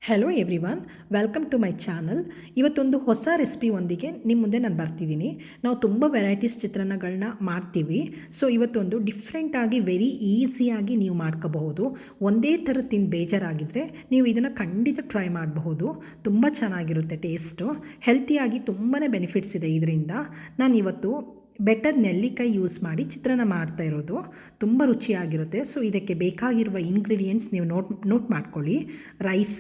Hello everyone, welcome to my channel. ಇವತ್ತೊಂದು ಹೊಸ recipe ಒಂದಿಗೆ ನಿಮ್ಮ ಮುಂದೆ ನಾನು ಬರ್ತಿದ್ದೀನಿ. ನಾವು ತುಂಬ ವೆರೈಟೀಸ್ ಚಿತ್ರಾನ್ನಗಳನ್ನ ಮಾಡ್ತೀವಿ. ಸೊ ಇವತ್ತೊಂದು ಡಿಫ್ರೆಂಟಾಗಿ ವೆರಿ ಈಸಿಯಾಗಿ ನೀವು ಮಾಡ್ಕೋಬಹುದು. ಒಂದೇ ಥರ ತಿಂದು ಬೇಜಾರಾಗಿದ್ದರೆ ನೀವು ಇದನ್ನು ಖಂಡಿತ ಟ್ರೈ ಮಾಡಬಹುದು. ತುಂಬ ಚೆನ್ನಾಗಿರುತ್ತೆ ಟೇಸ್ಟು, ಹೆಲ್ತಿಯಾಗಿ ತುಂಬಾ ಬೆನಿಫಿಟ್ಸ್ ಇದೆ ಇದರಿಂದ. ನಾನು ಇವತ್ತು ಬೆಟ್ಟದ ನೆಲ್ಲಿಕಾಯಿ ಯೂಸ್ ಮಾಡಿ ಚಿತ್ರಾನ್ನ ಮಾಡ್ತಾ ಇರೋದು. ತುಂಬ ರುಚಿಯಾಗಿರುತ್ತೆ. ಸೊ ಇದಕ್ಕೆ ಬೇಕಾಗಿರುವ ಇಂಗ್ರೀಡಿಯೆಂಟ್ಸ್ ನೀವು ನೋಟ್ ಮಾಡ್ಕೊಳ್ಳಿ. ರೈಸ್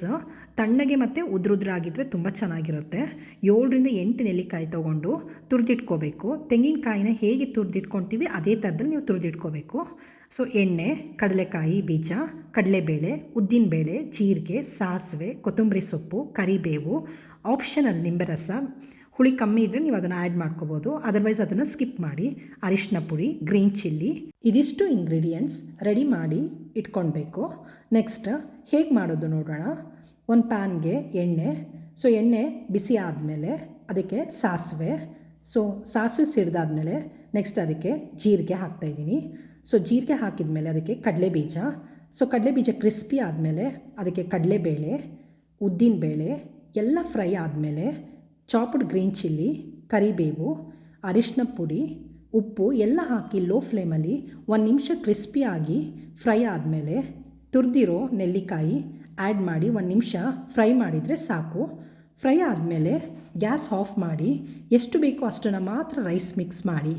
ತಣ್ಣಗೆ ಮತ್ತು ಉದ್ರುದ್ರಾಗಿದ್ದರೆ ತುಂಬ ಚೆನ್ನಾಗಿರುತ್ತೆ. 7-8 ನೆಲ್ಲಿಕಾಯಿ ತೊಗೊಂಡು ತುರಿದಿಟ್ಕೋಬೇಕು. ತೆಂಗಿನಕಾಯಿನ ಹೇಗೆ ತುರಿದಿಟ್ಕೊಳ್ತೀವಿ ಅದೇ ಥರದಲ್ಲಿ ನೀವು ತುರಿದಿಟ್ಕೋಬೇಕು. ಸೊ ಎಣ್ಣೆ, ಕಡಲೆಕಾಯಿ ಬೀಜ, ಕಡಲೆಬೇಳೆ, ಉದ್ದಿನಬೇಳೆ, ಜೀರಿಗೆ, ಸಾಸಿವೆ, ಕೊತ್ತಂಬರಿ ಸೊಪ್ಪು, ಕರಿಬೇವು, ಆಪ್ಷನಲ್ ನಿಂಬೆ ರಸ. ಹುಳಿ ಕಮ್ಮಿ ಇದ್ದರೆ ನೀವು ಅದನ್ನು ಆ್ಯಡ್ ಮಾಡ್ಕೋಬೋದು, ಅದರ್ವೈಸ್ ಅದನ್ನು ಸ್ಕಿಪ್ ಮಾಡಿ. ಅರಿಶಿನ ಪುಡಿ, ಗ್ರೀನ್ ಚಿಲ್ಲಿ, ಇದಿಷ್ಟು ಇಂಗ್ರೀಡಿಯೆಂಟ್ಸ್ ರೆಡಿ ಮಾಡಿ ಇಟ್ಕೊಳ್ಬೇಕು. ನೆಕ್ಸ್ಟ್ ಹೇಗೆ ಮಾಡೋದು ನೋಡೋಣ. ಒಂದು ಪ್ಯಾನ್ಗೆ ಎಣ್ಣೆ. ಸೊ ಎಣ್ಣೆ ಬಿಸಿ ಆದಮೇಲೆ ಅದಕ್ಕೆ ಸಾಸಿವೆ. ಸೊ ಸಾಸಿವೆ ಸಿಡ್ದಾದ್ಮೇಲೆ ನೆಕ್ಸ್ಟ್ ಅದಕ್ಕೆ ಜೀರಿಗೆ ಹಾಕ್ತಾಯಿದ್ದೀನಿ. ಸೊ ಜೀರಿಗೆ ಹಾಕಿದ ಮೇಲೆ ಅದಕ್ಕೆ ಕಡಲೆ ಬೀಜ. ಸೊ ಕಡಲೆ ಬೀಜ ಕ್ರಿಸ್ಪಿ ಆದಮೇಲೆ ಅದಕ್ಕೆ ಕಡಲೆಬೇಳೆ, ಉದ್ದಿನಬೇಳೆ ಎಲ್ಲ ಫ್ರೈ ಆದಮೇಲೆ ಚಾಪ್ಡ್ ಗ್ರೀನ್ ಚಿಲ್ಲಿ, ಕರಿಬೇವು, ಅರಿಶಿನ ಪುಡಿ, ಉಪ್ಪು ಎಲ್ಲ ಹಾಕಿ ಲೋ ಫ್ಲೇಮಲ್ಲಿ 1 ನಿಮಿಷ ಕ್ರಿಸ್ಪಿಯಾಗಿ ಫ್ರೈ ಆದಮೇಲೆ ತುರಿದಿರೋ ನೆಲ್ಲಿಕಾಯಿ ಆ್ಯಡ್ ಮಾಡಿ 1 ನಿಮಿಷ ಫ್ರೈ ಮಾಡಿದರೆ ಸಾಕು. ಫ್ರೈ ಆದಮೇಲೆ ಗ್ಯಾಸ್ ಆಫ್ ಮಾಡಿ ಎಷ್ಟು ಬೇಕೋ ಅಷ್ಟನ್ನು ಮಾತ್ರ ರೈಸ್ ಮಿಕ್ಸ್ ಮಾಡಿ.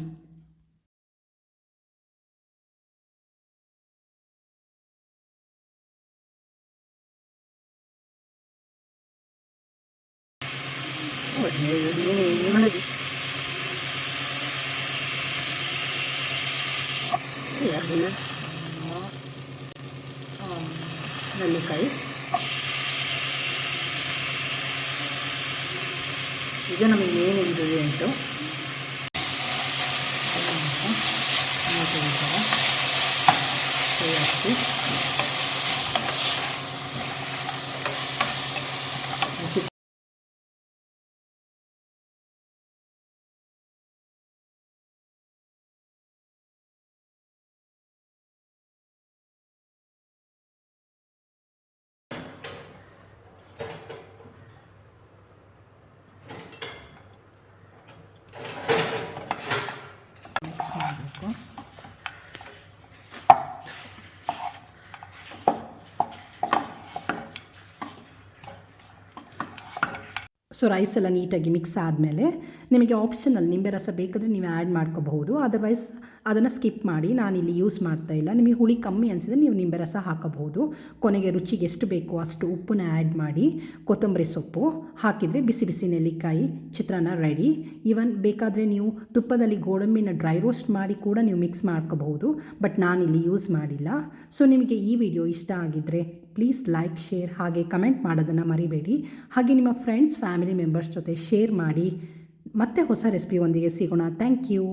ನೆಲ್ಲಿಕಾಯಿ ಇದು ನಮಗೆ ಮೇನ್ ಇಂಗ್ರೀಡಿಯೆಂಟು. ಮಿಕ್ಸ್ ಮಾಡಬೇಕು. ಸೊ ರೈಸ್ ಎಲ್ಲ ನೀಟಾಗಿ ಮಿಕ್ಸ್ ಆದಮೇಲೆ ನಿಮಗೆ ಆಪ್ಷನಲ್ ನಿಂಬೆ ರಸ ಬೇಕಾದರೆ ನೀವು ಆ್ಯಡ್ ಮಾಡ್ಕೋಬಹುದು, ಅದರ್ವೈಸ್ ಅದನ್ನು ಸ್ಕಿಪ್ ಮಾಡಿ. ನಾನಿಲ್ಲಿ ಯೂಸ್ ಮಾಡ್ತಾಯಿಲ್ಲ. ನಿಮಗೆ ಹುಳಿ ಕಮ್ಮಿ ಅನಿಸಿದ್ರೆ ನೀವು ನಿಂಬೆ ರಸ ಹಾಕಬಹುದು. ಕೊನೆಗೆ ರುಚಿಗೆ ಎಷ್ಟು ಬೇಕೋ ಅಷ್ಟು ಉಪ್ಪನ್ನ ಆ್ಯಡ್ ಮಾಡಿ ಕೊತ್ತಂಬರಿ ಸೊಪ್ಪು ಹಾಕಿದರೆ ಬಿಸಿ ಬಿಸಿ ನೆಲ್ಲಿಕಾಯಿ ಚಿತ್ರಾನ್ನ ರೆಡಿ. ಈವನ್ ಬೇಕಾದರೆ ನೀವು ತುಪ್ಪದಲ್ಲಿ ಗೋಡಂಬಿನ ಡ್ರೈ ರೋಸ್ಟ್ ಮಾಡಿ ಕೂಡ ನೀವು ಮಿಕ್ಸ್ ಮಾಡ್ಕೋಬಹುದು, ಬಟ್ ನಾನಿಲ್ಲಿ ಯೂಸ್ ಮಾಡಿಲ್ಲ. ಸೊ ನಿಮಗೆ ಈ ವಿಡಿಯೋ ಇಷ್ಟ ಆಗಿದ್ದರೆ ಪ್ಲೀಸ್ ಲೈಕ್, ಶೇರ್ ಹಾಗೆ ಕಮೆಂಟ್ ಮಾಡೋದನ್ನು ಮರಿಬೇಡಿ. ಹಾಗೆ ನಿಮ್ಮ ಫ್ರೆಂಡ್ಸ್, ಫ್ಯಾಮಿಲಿ ಮೆಂಬರ್ಸ್ ಜೊತೆ ಶೇರ್ ಮಾಡಿ. ಮತ್ತೆ ಹೊಸ ರೆಸಿಪಿ ಒಂದಿಗೆ ಸಿಗೋಣ. Thank you.